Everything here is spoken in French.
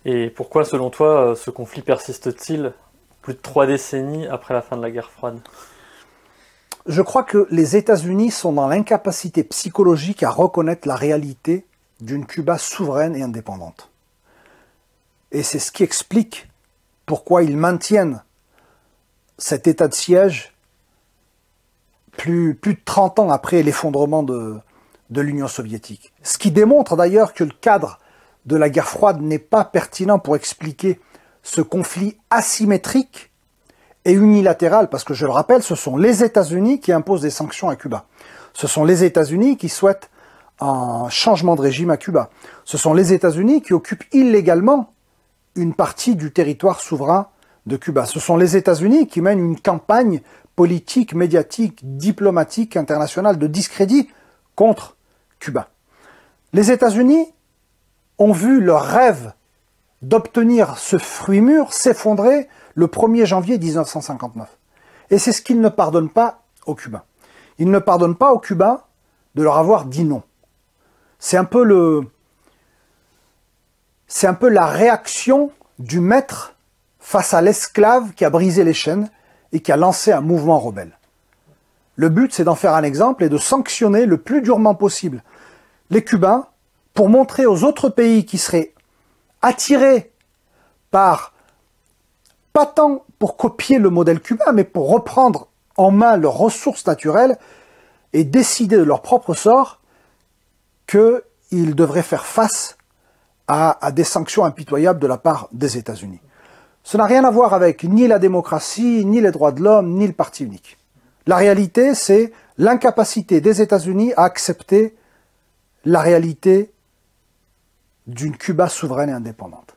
Et pourquoi, selon toi, ce conflit persiste-t-il plus de 3 décennies après la fin de la guerre froide? Je crois que les États-Unis sont dans l'incapacité psychologique à reconnaître la réalité d'une Cuba souveraine et indépendante. Et c'est ce qui explique pourquoi ils maintiennent cet état de siège plus de 30 ans après l'effondrement de l'Union soviétique. Ce qui démontre d'ailleurs que le cadre de la guerre froide n'est pas pertinent pour expliquer ce conflit asymétrique et unilatéral, parce que je le rappelle, ce sont les États-Unis qui imposent des sanctions à Cuba. Ce sont les États-Unis qui souhaitent un changement de régime à Cuba. Ce sont les États-Unis qui occupent illégalement une partie du territoire souverain de Cuba. Ce sont les États-Unis qui mènent une campagne politique, médiatique, diplomatique, internationale de discrédit contre Cuba. Les États-Unis ont vu leur rêve d'obtenir ce fruit mûr s'effondrer le 1er janvier 1959. Et c'est ce qu'ils ne pardonnent pas aux Cubains. Ils ne pardonnent pas aux Cubains de leur avoir dit non. C'est un peu la réaction du maître face à l'esclave qui a brisé les chaînes et qui a lancé un mouvement rebelle. Le but, c'est d'en faire un exemple et de sanctionner le plus durement possible les Cubains pour montrer aux autres pays qui seraient attirés par, pas tant pour copier le modèle cubain, mais pour reprendre en main leurs ressources naturelles et décider de leur propre sort, qu'ils devraient faire face à des sanctions impitoyables de la part des États-Unis. Ça n'a rien à voir avec ni la démocratie, ni les droits de l'homme, ni le parti unique. La réalité, c'est l'incapacité des États-Unis à accepter la réalité d'une Cuba souveraine et indépendante.